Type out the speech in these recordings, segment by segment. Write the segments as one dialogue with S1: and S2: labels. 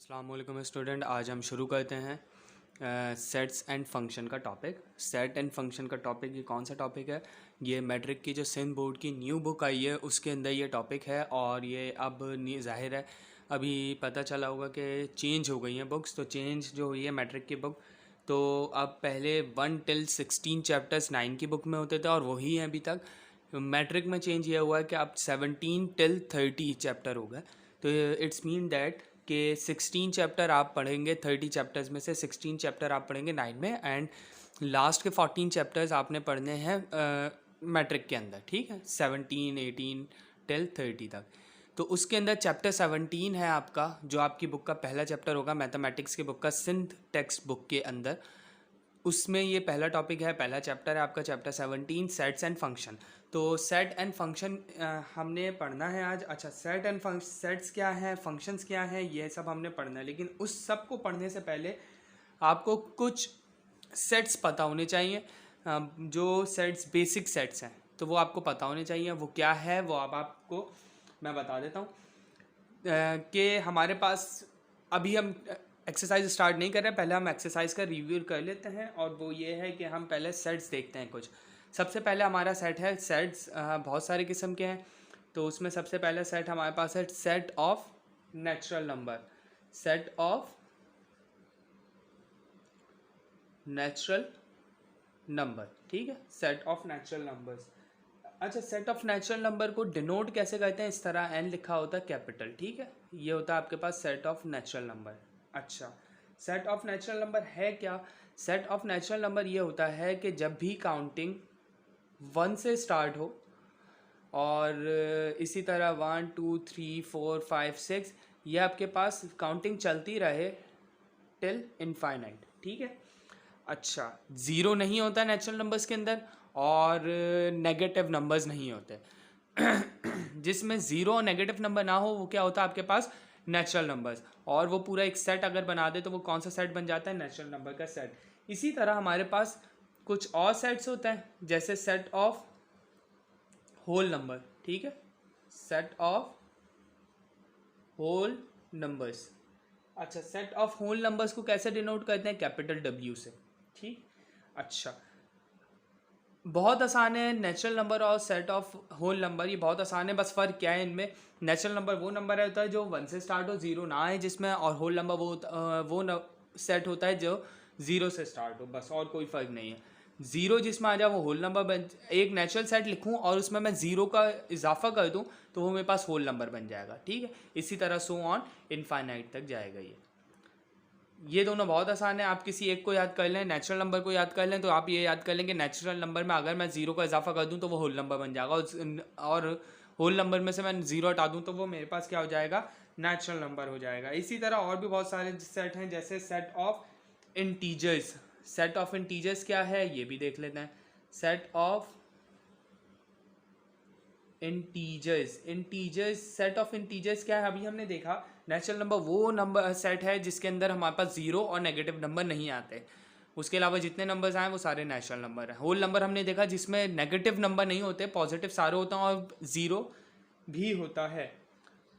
S1: अस्सलाम वालेकुम स्टूडेंट। आज हम शुरू करते हैं सेट्स एंड फंक्शन का टॉपिक। सेट एंड फंक्शन का टॉपिक ये कौन सा टॉपिक है? ये मैट्रिक की जो सिंध बोर्ड की न्यू बुक आई है उसके अंदर ये टॉपिक है। और ये अब ज़ाहिर है अभी पता चला होगा कि चेंज हो गई हैं बुक्स। तो चेंज जो हुई है मैट्रिक की बुक, तो अब पहले 1 till 16 चैप्टर्स 9 की बुक में होते थे और वही हैं अभी तक। मैट्रिक में चेंज ये हुआ है कि अब 17 till 30 चैप्टर हो गए। तो इट्स मीन दैट कि 16 चैप्टर आप पढ़ेंगे, 30 चैप्टर्स में से 16 चैप्टर आप पढ़ेंगे 9 में, एंड लास्ट के 14 चैप्टर्स आपने पढ़ने हैं मैट्रिक के अंदर। ठीक है, 17 18 till 30 तक। तो उसके अंदर चैप्टर 17 है आपका, जो आपकी बुक का पहला चैप्टर होगा मैथमेटिक्स की बुक का सिंध टेक्स्ट बुक के अंदर। उसमें ये पहला टॉपिक है, पहला चैप्टर है आपका, चैप्टर 17 सेट्स एंड फंक्शन। तो सेट एंड फंक्शन हमने पढ़ना है आज। अच्छा, सेट एंड सेट्स क्या है, फंक्शंस क्या हैं, ये सब हमने पढ़ना है। लेकिन उस सब को पढ़ने से पहले आपको कुछ सेट्स पता होने चाहिए। जो सेट्स बेसिक सेट्स हैं तो वो आपको पता होने चाहिए। वो क्या है वो अब आपको मैं बता देता हूँ कि हमारे पास अभी हम एक्सरसाइज स्टार्ट नहीं कर रहे हैं। पहले हम एक्सरसाइज का रिव्यू कर लेते हैं, और वो ये है कि हम पहले सेट्स देखते हैं कुछ। सबसे पहले हमारा सेट है, सेट्स बहुत सारे किस्म के हैं। तो उसमें सबसे पहला सेट हमारे पास है set of natural number. Set of natural number, ठीक है, सेट ऑफ नेचुरल नंबर्स। अच्छा, सेट ऑफ नेचुरल नंबर को डिनोट कैसे करते हैं? इस तरह एन लिखा होता है कैपिटल, ठीक है, ये होता है आपके पास सेट ऑफ नेचुरल नंबर। अच्छा, सेट ऑफ नेचुरल नंबर है क्या? सेट ऑफ नेचुरल नंबर ये होता है कि जब भी काउंटिंग 1 से स्टार्ट हो और इसी तरह 1 2 3 4 5 6 ये आपके पास काउंटिंग चलती रहे टिल इनफाइनाइट, ठीक है। अच्छा, ज़ीरो नहीं होता नेचुरल नंबर्स के अंदर, और नेगेटिव नंबर्स नहीं होते। जिसमें ज़ीरो और नेगेटिव नंबर ना हो वो क्या होता है आपके पास? Natural numbers. और वो पूरा एक सेट अगर बना दे तो वो कौन सा सेट बन जाता है? नेचुरल नंबर का सेट। इसी तरह हमारे पास कुछ और सेट्स होते हैं, जैसे सेट ऑफ होल नंबर, ठीक है, सेट ऑफ होल नंबर्स। अच्छा, सेट ऑफ होल नंबर्स को कैसे डिनोट करते हैं? कैपिटल डब्ल्यू से, ठीक। अच्छा, बहुत आसान है। नेचुरल नंबर और सेट ऑफ होल नंबर ये बहुत आसान है। बस फ़र्क क्या है इनमें? नेचुरल नंबर वो नंबर होता है जो 1 से स्टार्ट हो, ज़ीरो ना है जिसमें, और होल नंबर वो सेट होता है जो 0 से स्टार्ट हो, बस, और कोई फ़र्क नहीं है। ज़ीरो जिसमें आ जाए वो होल नंबर बन। एक नेचुरल सेट लिखूँ और उसमें मैं ज़ीरो का इजाफा कर दूँ तो वो मेरे पास होल नंबर बन जाएगा, ठीक है। इसी तरह सो ऑन इनफाइनाइट तक जाएगा। ये दोनों बहुत आसान है। आप किसी एक को याद कर लें, नेचुरल नंबर को याद कर लें, तो आप ये याद कर लें कि नेचुरल नंबर में अगर मैं ज़ीरो का इजाफा कर दूं तो वो होल नंबर बन जाएगा, और होल नंबर में से मैं ज़ीरो हटा दूं तो वो मेरे पास क्या हो जाएगा? नेचुरल नंबर हो जाएगा। इसी तरह और भी बहुत सारे सेट हैं, जैसे set of integers. Set of integers क्या है ये भी देख लेते हैं। Set of integers set of integers क्या है? अभी हमने देखा नेचुरल नंबर वो नंबर सेट है जिसके अंदर हमारे पास ज़ीरो और नेगेटिव नंबर नहीं आते। उसके अलावा जितने नंबर्स आए वो सारे नेचुरल नंबर हैं। होल नंबर हमने देखा जिसमें नेगेटिव नंबर नहीं होते, पॉजिटिव सारे होते हैं और ज़ीरो भी होता है।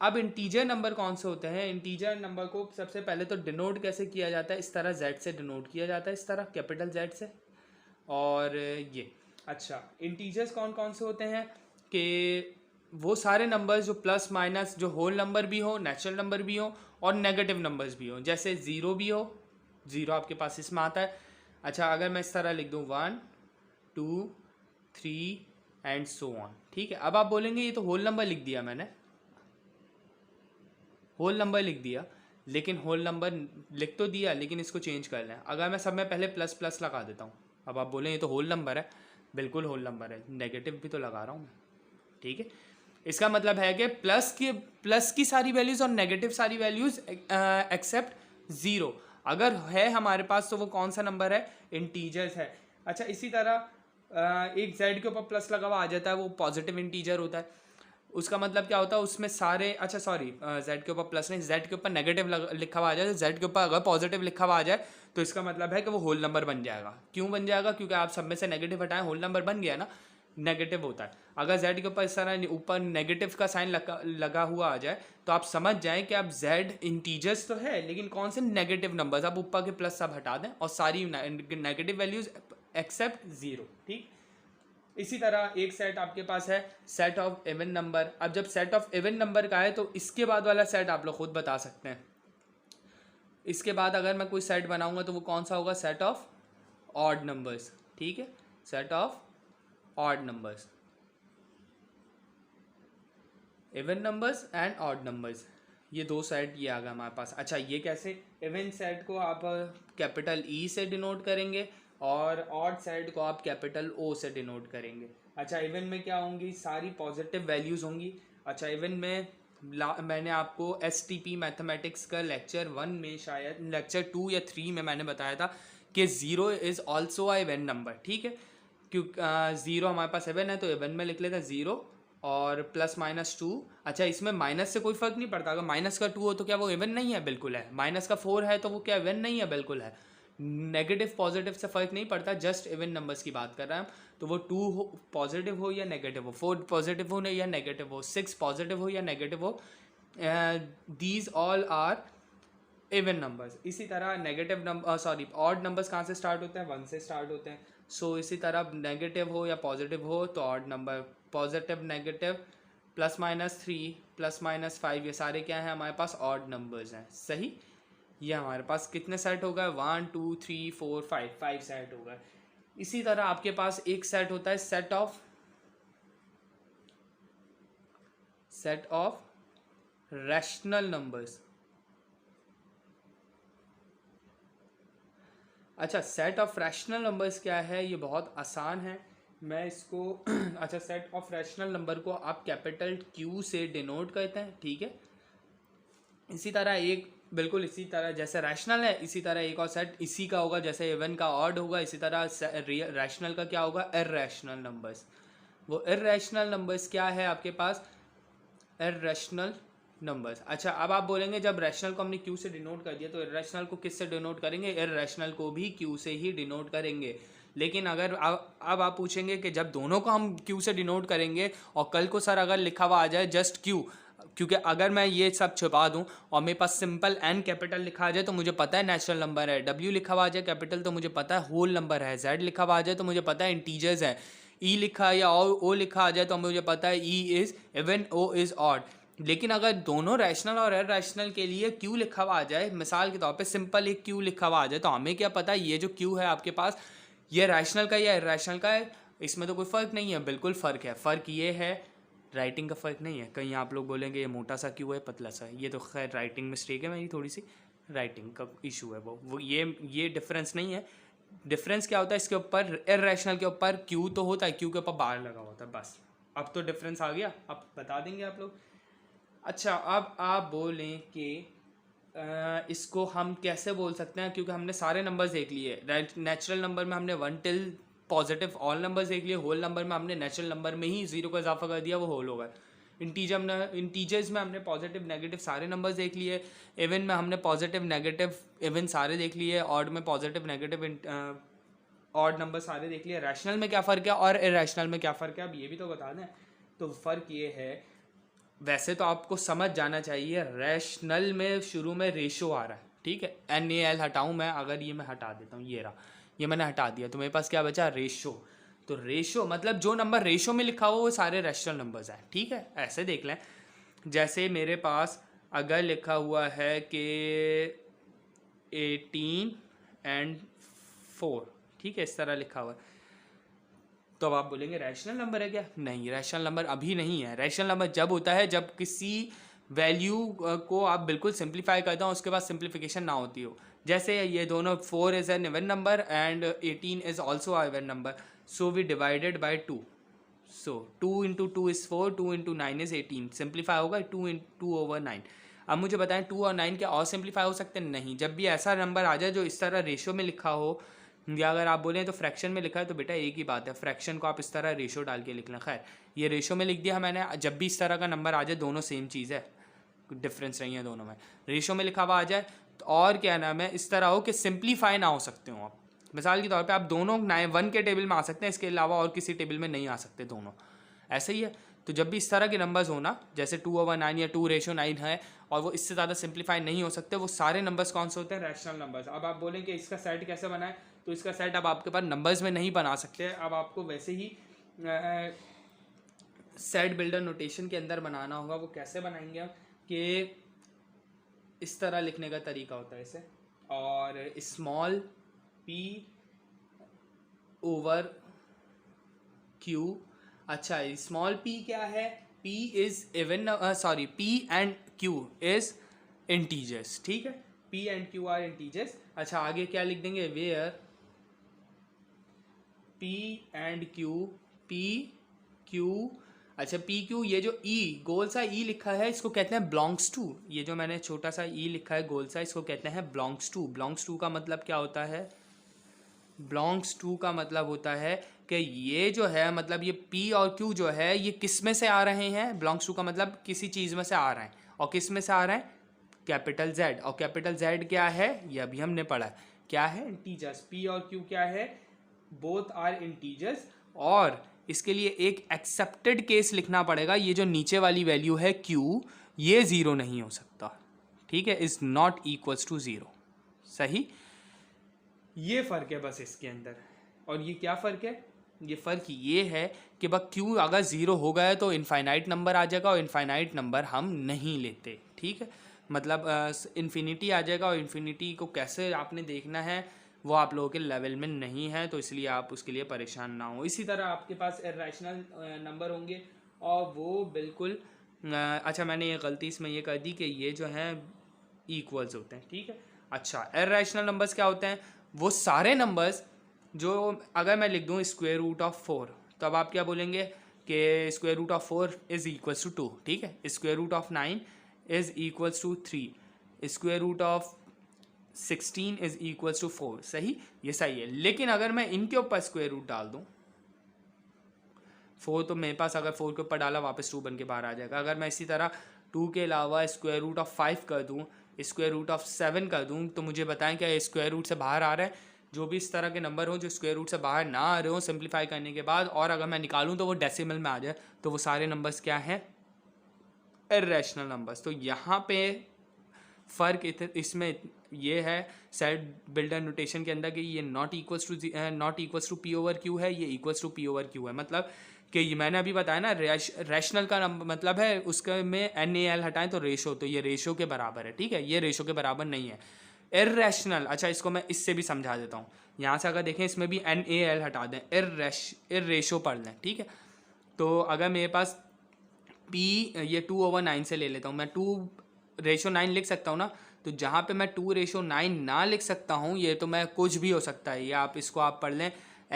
S1: अब इंटीजर नंबर कौन से होते हैं? इंटीजर नंबर को सबसे पहले तो डिनोट कैसे किया जाता है? इस तरह जेड से डिनोट किया जाता है, इस तरह कैपिटल जेड से। और ये अच्छा, इंटीजर्स कौन कौन से होते हैं? कि वो सारे नंबर्स जो प्लस माइनस, जो होल नंबर भी हो, नेचुरल नंबर भी हो, और नेगेटिव नंबर्स भी हो, जैसे ज़ीरो भी हो, ज़ीरो आपके पास इसमें आता है। अच्छा, अगर मैं इस तरह लिख दूँ 1 2 3 एंड सो ऑन, ठीक है। अब आप बोलेंगे ये तो होल नंबर लिख दिया मैंने, होल नंबर लिख दिया, लेकिन होल नंबर लिख तो दिया लेकिन इसको चेंज कर लें। अगर मैं सब में पहले प्लस प्लस लगा देता हूँ, अब आप बोलें ये तो होल नंबर है, बिल्कुल होल नंबर है, नेगेटिव भी तो लगा रहा हूँ मैं, ठीक है। इसका मतलब है कि प्लस की सारी वैल्यूज़ और नेगेटिव सारी वैल्यूज़ एक्सेप्ट ज़ीरो अगर है हमारे पास तो वो कौन सा नंबर है? इंटीजर्स है। अच्छा, इसी तरह एक जेड के ऊपर प्लस लगा हुआ आ जाता है, वो पॉजिटिव इंटीजर होता है। उसका मतलब क्या होता है? उसमें सारे, अच्छा सॉरी, जेड के ऊपर प्लस नहीं, जेड के ऊपर नेगेटिव लिखा हुआ आ जाए, जेड के ऊपर अगर पॉजिटिव लिखा हुआ आ जाए तो इसका मतलब है कि वो होल नंबर बन जाएगा। क्यों बन जाएगा? क्योंकि आप सब में से नेगेटिव हटाएं, होल नंबर बन गया ना। नेगेटिव होता है। अगर z के ऊपर इस तरह ऊपर नेगेटिव का साइन लगा हुआ आ जाए तो आप समझ जाएं कि अब z इंटीजर्स तो है लेकिन कौन से नेगेटिव नंबर्स, आप ऊपर के प्लस सब हटा दें और सारी नेगेटिव वैल्यूज एक्सेप्ट 0, ठीक। इसी तरह एक सेट आपके पास है सेट ऑफ इवन नंबर। अब जब सेट ऑफ इवन नंबर का है तो इसके बाद वाला सेट आप लोग खुद बता सकते हैं। इसके बाद अगर मैं कोई सेट बनाऊंगा तो वो कौन सा होगा, सेट ऑफ ऑड नंबर्स, ठीक है, set of odd numbers, even numbers and odd numbers, ये दो सेट ये आ गया हमारे पास। अच्छा ये कैसे, इवन सेट को आप कैपिटल ई से डिनोट करेंगे और ऑड सेट को आप कैपिटल ओ से डिनोट करेंगे। अच्छा इवन में क्या होंगी, सारी पॉजिटिव वैल्यूज़ होंगी। अच्छा इवन में मैंने आपको STP मैथमेटिक्स का लेक्चर 1 में, शायद लेक्चर 2 या 3 में मैंने बताया था कि 0 is also a even number, ठीक है। क्योंकि 0 हमारे पास इवन है तो इवन में लिख लेते हैं 0 और +-2। अच्छा इसमें माइनस से कोई फ़र्क नहीं पड़ता, अगर -2 हो तो क्या वो इवन नहीं है, बिल्कुल है। -4 है तो वो क्या इवन नहीं है, बिल्कुल है। नेगेटिव पॉजिटिव से फ़र्क नहीं पड़ता, जस्ट इवन नंबर्स की बात कर रहे हैं हम। तो वो 2 हो पॉजिटिव हो या नेगेटिव हो, 4 पॉजिटिव हो या नेगेटिव हो, 6 पॉजिटिव हो या नेगेटिव हो, these all are even numbers. इसी तरह नेगेटिव नंबर ऑड नंबर्स कहाँ से स्टार्ट होते हैं, 1 से स्टार्ट होते हैं। सो इसी तरह नेगेटिव हो या पॉजिटिव हो तो ऑड नंबर, पॉजिटिव नेगेटिव +-3 +-5 ये सारे क्या हैं हमारे पास, ऑड नंबर्स हैं, सही। ये हमारे पास कितने सेट हो गए, 1 2 3 4 5 सेट हो गए। इसी तरह आपके पास एक सेट होता है सेट ऑफ रैशनल नंबर्स। अच्छा सेट ऑफ रैशनल नंबर्स क्या है, ये बहुत आसान है, मैं इसको अच्छा सेट ऑफ रैशनल नंबर को आप कैपिटल Q से डिनोट करते हैं, ठीक है। इसी तरह एक बिल्कुल इसी तरह जैसे रैशनल है, इसी तरह एक और सेट इसी का होगा, जैसे इवन का ऑड होगा, इसी तरह रैशनल का क्या होगा, इर्रेशनल नंबर्स। वो इर्रेशनल नंबर्स क्या है आपके पास, इर्रेशनल नंबर्स। अच्छा अब आप बोलेंगे जब रैशनल को हमने Q से डिनोट कर दिया तो इर्रेशनल को किस से डिनोट करेंगे, इर्रेशनल को भी Q से ही डिनोट करेंगे। लेकिन अगर अब आप पूछेंगे कि जब दोनों को हम Q से डिनोट करेंगे और कल को सर अगर लिखा हुआ आ जाए जस्ट Q, क्योंकि अगर मैं ये सब छुपा दूं और मेरे पास सिंपल N कैपिटल लिखा आ जाए तो मुझे पता है नेचुरल नंबर है, W लिखा हुआ आ जाए कैपिटल तो मुझे पता है होल नंबर है, Z लिखा हुआ आ जाए तो मुझे पता है इंटीजर्स है, E लिखा या O लिखा आ जाए तो मुझे पता है E is even, O is odd. लेकिन अगर दोनों रैशनल और इरैशनल के लिए Q लिखा हुआ आ जाए, मिसाल के तौर पे सिंपल एक Q लिखा हुआ आ जाए तो हमें क्या पता है ये जो Q है आपके पास ये रैशनल का या इरैशनल का है, इसमें तो कोई फ़र्क नहीं है, बिल्कुल फ़र्क है। फ़र्क ये है राइटिंग का फ़र्क नहीं है, कहीं आप लोग बोलेंगे ये मोटा सा Q है पतला सा है, ये तो खैर राइटिंग मिस्टेक है मेरी, थोड़ी सी राइटिंग का इशू है वो ये डिफरेंस नहीं है। डिफरेंस क्या होता है, इसके ऊपर इरैशनल के ऊपर Q तो होता है, Q के ऊपर बार लगा होता है, बस। अब तो डिफरेंस आ गया, अब बता देंगे आप लोग। अच्छा अब आप बोलें कि इसको हम कैसे बोल सकते हैं, क्योंकि हमने सारे नंबर्स देख लिए। नेचुरल नंबर में हमने 1 till पॉजिटिव ऑल नंबर्स देख लिए, होल नंबर में हमने नेचुरल नंबर में ही 0 का इजाफा कर दिया, वो होल होगा। इंटीजर्स में हमने पॉजिटिव नेगेटिव सारे नंबर्स देख लिए, इवन में हमने पॉजिटिव नेगेटिव इवन सारे देख लिए, ऑड में पॉजिटिव नेगेटिव ऑड नंबर सारे देख लिए। रैशनल में क्या फ़र्क है और इरैशनल में क्या फ़र्क है, अब ये भी तो बता दें। तो फ़र्क ये है, वैसे तो आपको समझ जाना चाहिए, रैशनल में शुरू में रेशो आ रहा है, ठीक है। NaL हटाऊं मैं, अगर ये मैं हटा देता हूँ, ये रहा, ये मैंने हटा दिया तो मेरे पास क्या बचा, रेशो। तो रेशो मतलब जो नंबर रेशो में लिखा हुआ वो सारे रैशनल नंबर्स हैं, ठीक है। ऐसे देख लें, जैसे मेरे पास अगर लिखा हुआ है कि 18 and 4, ठीक है, इस तरह लिखा हुआ है, तो अब आप बोलेंगे रैशनल नंबर है क्या, नहीं, रैशनल नंबर अभी नहीं है। रैशनल नंबर जब होता है जब किसी वैल्यू को आप बिल्कुल सिंप्लीफाई करते हो, उसके बाद सिंप्लीफिकेशन ना होती हो। जैसे ये दोनों 4 is an even number and 18 is also a even number, so we divided by 2, सो 2 into 2 is 4, 2 into 9 is 18, simplify होगा 2/9। अब मुझे बताएं 2 और 9 क्या और सिंप्लीफाई हो सकते हैं, नहीं। जब भी ऐसा नंबर आ जाए जो इस तरह रेशो में लिखा हो, या अगर आप बोलें तो फ्रैक्शन में लिखा है, तो बेटा एक ही बात है, फ्रैक्शन को आप इस तरह रेशो डाल के लिख लें। खैर ये रेशो में लिख दिया मैंने, जब भी इस तरह का नंबर आ जाए, दोनों सेम चीज़ है, डिफरेंस नहीं है दोनों में, रेशो में लिखा हुआ आ जाए तो, और क्या नाम है, इस तरह हो कि सिंप्लीफाई ना हो सकते हो आप, मिसाल के तौर पे आप दोनों 1 के टेबल में आ सकते हैं, इसके अलावा और किसी टेबल में नहीं आ सकते दोनों, ऐसे ही है। तो जब भी इस तरह के नंबर्स हो ना, जैसे 2/9 या 2:9 है और वो इससे ज़्यादा सिंप्लीफाई नहीं हो सकते, वो सारे नंबर्स कौन से होते हैं? Rational numbers. अब आप बोलें कि इसका सेट कैसे बनाए, तो इसका सेट अब आपके पास नंबर्स में नहीं बना सकते, अब आपको वैसे ही सेट बिल्डर नोटेशन के अंदर बनाना होगा। वो कैसे बनाएंगे हम, कि इस तरह लिखने का तरीका होता है इसे, और स्मॉल p ओवर q। अच्छा, स्मॉल p क्या है? p is even, sorry, p and q is integers, ठीक है, p and q are integers. अच्छा, आगे क्या लिख देंगे? वेयर p एंड q, अच्छा पी क्यू, ये जो ई गोल सा ई लिखा है इसको कहते हैं बिलोंग्स टू। ये जो मैंने छोटा सा ई लिखा है गोल सा, इसको कहते हैं बिलोंग्स टू। बिलोंग्स टू का मतलब क्या होता है? बिलोंग्स टू का मतलब होता है कि ये जो है, मतलब ये पी और क्यू जो है ये किस में से आ रहे हैं? बिलोंग्स टू का मतलब किसी चीज़ में से आ रहे हैं, और किस में से आ रहे हैं? Capital Z. और कैपिटल जेड क्या है? ये अभी हमने पढ़ा है, क्या है? इंटीजर्स। पी और क्यू क्या है? Both are integers. और इसके लिए एक एक्सेप्टेड केस लिखना पड़ेगा, ये जो नीचे वाली वैल्यू है q, ये ज़ीरो नहीं हो सकता, ठीक है, is not equals to zero. सही, ये फ़र्क है बस इसके अंदर। और ये क्या फ़र्क है? ये फ़र्क ये है कि बस q अगर ज़ीरो हो गया तो इनफाइनाइट नंबर आ जाएगा, और इनफाइनाइट नंबर हम नहीं लेते, ठीक है, मतलब इन्फिनिटी आ जाएगा। और इन्फिनिटी को कैसे आपने देखना है वो आप लोगों के लेवल में नहीं है, तो इसलिए आप उसके लिए परेशान ना हो। इसी तरह आपके पास इर्रेशनल नंबर होंगे, और वो बिल्कुल अच्छा, मैंने ये गलती इसमें ये कर दी कि ये जो है इक्वल्स होते हैं, ठीक है। अच्छा, इर्रेशनल नंबर्स क्या होते हैं? वो सारे नंबर्स जो, अगर मैं लिख दूँ स्क्वायर रूट ऑफ 4, तो अब आप क्या बोलेंगे कि square root of 4 is equals to 2, ठीक है। Square root of 9 is equals to 3, square root of 16 is equals to 4। सही, ये सही है। लेकिन अगर मैं इनके ऊपर स्क्वायर रूट डाल दूं, 4 तो मेरे पास अगर 4 के ऊपर डाला वापस 2 बन के बाहर आ जाएगा। अगर मैं इसी तरह 2 के अलावा स्क्वायर रूट ऑफ 5 कर दूं, स्क्वायर रूट ऑफ 7 कर दूं, तो मुझे बताएं क्या स्क्वायर रूट से बाहर आ रहा है? जो भी इस तरह के नंबर हो जो स्क्वायर रूट से बाहर ना आ रहे हो सिंप्लीफाई करने के बाद, और अगर मैं निकालूं तो वो डेसिमल में आ जाए, तो वो सारे नंबर्स क्या हैं? Irrational numbers. तो यहाँ पे फ़र्क इसमें ये है सेट बिल्डर नोटेशन के अंदर कि ये not equals to P over Q है, ये equals to P over Q है। मतलब कि ये मैंने अभी बताया ना, रैशनल का मतलब है उसके में एन ए एल हटाएं तो रेशो, तो ये रेशो के बराबर है, ठीक है, ये रेशो के बराबर नहीं है। इर्रेशनल, अच्छा इसको मैं इससे भी समझा देता हूँ। यहाँ से अगर देखें इसमें भी एन ए एल हटा दें, रेशो पढ़ लें, ठीक है। तो अगर मेरे पास पी, ये 2/9 से ले लेता हूँ मैं, 2:9 लिख सकता हूँ ना। तो जहाँ पे मैं 2:9 ना लिख सकता हूँ, ये तो मैं कुछ भी हो सकता है, ये आप इसको आप पढ़ लें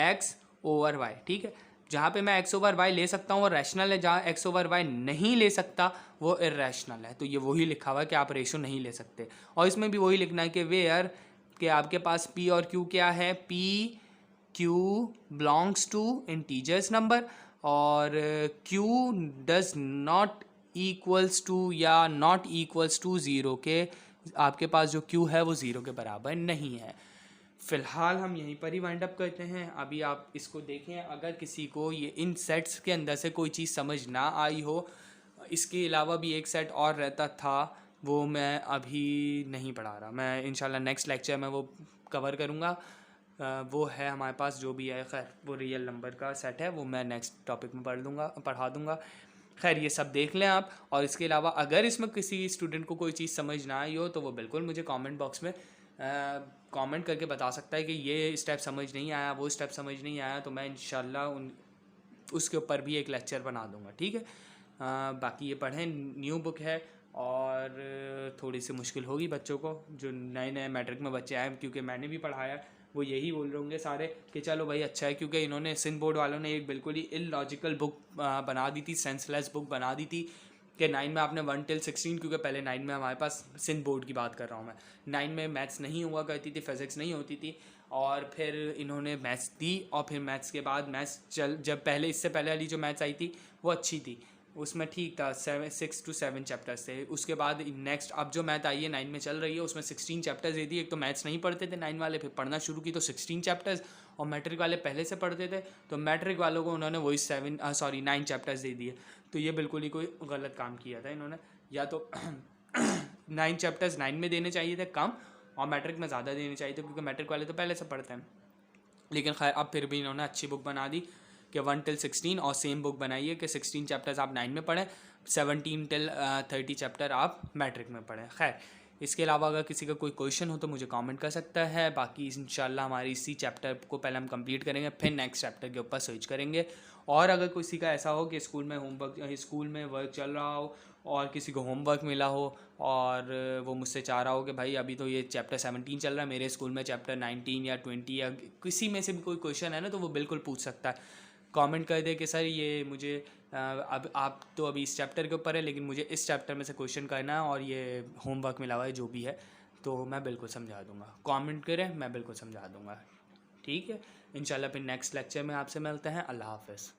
S1: x/y, ठीक है। जहाँ पे मैं x/y ले सकता हूँ वो रैशनल है, जहाँ x/y नहीं ले सकता वो इर्रेशनल है। तो ये वही लिखा हुआ है कि आप रेशो नहीं ले सकते, और इसमें भी वही लिखना है कि वेयर कि आपके पास p और q क्या है? p q belongs to integers number, और q does not equals to या नॉट इक्वल्स टू ज़ीरो, के आपके पास जो q है वो ज़ीरो के बराबर नहीं है। फ़िलहाल हम यहीं पर ही वाइंड अप करते हैं। अभी आप इसको देखें, अगर किसी को ये इन सेट्स के अंदर से कोई चीज़ समझ ना आई हो, इसके अलावा भी एक सेट और रहता था, वो मैं अभी नहीं पढ़ा रहा, मैं इंशाल्लाह नेक्स्ट लेक्चर में वो कवर करूँगा। वो है हमारे पास जो भी है, खैर वो रियल नंबर का सेट है, वो मैं नेक्स्ट टॉपिक में पढ़ा दूँगा। खैर ये सब देख लें आप, और इसके अलावा अगर इसमें किसी स्टूडेंट को कोई चीज़ समझ ना आई हो तो वो बिल्कुल मुझे कमेंट बॉक्स में कमेंट करके बता सकता है कि ये स्टेप समझ नहीं आया, वो स्टेप समझ नहीं आया, तो मैं इंशाल्लाह उसके ऊपर भी एक लेक्चर बना दूँगा, ठीक है। बाकी ये पढ़ें, न्यू बुक है, और थोड़ी सी मुश्किल होगी बच्चों को, जो नए नए मैट्रिक में बच्चे आए, क्योंकि मैंने भी पढ़ाया, वो यही बोल रहे होंगे सारे कि चलो भाई अच्छा है, क्योंकि इन्होंने सिंध बोर्ड वालों ने एक बिल्कुल ही इलॉजिकल बुक बना दी थी, सेंसलेस बुक बना दी थी कि 9 में आपने 1 till 16, क्योंकि पहले 9 में हमारे पास सिंध बोर्ड की बात कर रहा हूँ मैं, 9 में मैथ्स नहीं हुआ करती थी, फिज़िक्स नहीं होती थी, और फिर इन्होंने मैथ्स दी, और फिर मैथ्स के बाद मैथ्स जब पहले इससे पहले वाली जो मैथ्स आई थी वो अच्छी थी, उसमें ठीक था, 6 to 7 चैप्टर्स थे। उसके बाद नेक्स्ट अब जो मैथ आई है 9 में चल रही है, उसमें 16 चैप्टर्स दे दिए। एक तो मैथ्स नहीं पढ़ते थे 9 वाले, फिर पढ़ना शुरू की तो 16 चैप्टर्स, और मैट्रिक वाले पहले से पढ़ते थे तो मैट्रिक वालों को उन्होंने वही 9 चैप्टर्स दे दिए। तो ये बिल्कुल ही कोई गलत काम किया था इन्होंने। या तो 9 चैप्टर्स 9 में देने चाहिए थे कम, और मैट्रिक में ज़्यादा देने चाहिए थे, क्योंकि मैट्रिक वाले तो पहले से पढ़ते हैं। लेकिन खैर अब फिर भी इन्होंने अच्छी बुक बना दी कि 1 till 16, और सेम बुक बनाई है कि 16 चैप्टर्स आप 9 में पढ़ें, 17 till 30 चैप्टर आप मैट्रिक में पढ़ें। खैर इसके अलावा अगर किसी का कोई क्वेश्चन हो तो मुझे कमेंट कर सकता है। बाकी इंशाल्लाह हमारी इसी चैप्टर को पहले हम कंप्लीट करेंगे, फिर नेक्स्ट चैप्टर के ऊपर स्विच करेंगे। और अगर किसी का ऐसा हो कि स्कूल में वर्क चल रहा हो और किसी को होमवर्क मिला हो और वो मुझसे चाह रहा हो कि भाई अभी तो ये चैप्टर 17 चल रहा है, मेरे स्कूल में चैप्टर 19 या 20 या किसी में से भी कोई क्वेश्चन है ना, तो वो बिल्कुल पूछ सकता है। कमेंट कर दे कि सर ये मुझे अब आप तो अभी इस चैप्टर के ऊपर है, लेकिन मुझे इस चैप्टर में से क्वेश्चन करना है और ये होमवर्क मिला हुआ है जो भी है, तो मैं बिल्कुल समझा दूंगा। कमेंट करें, मैं बिल्कुल समझा दूंगा। ठीक है, इंशाल्लाह फिर नेक्स्ट लेक्चर में आपसे मिलते हैं। अल्लाह हाफ़िज़।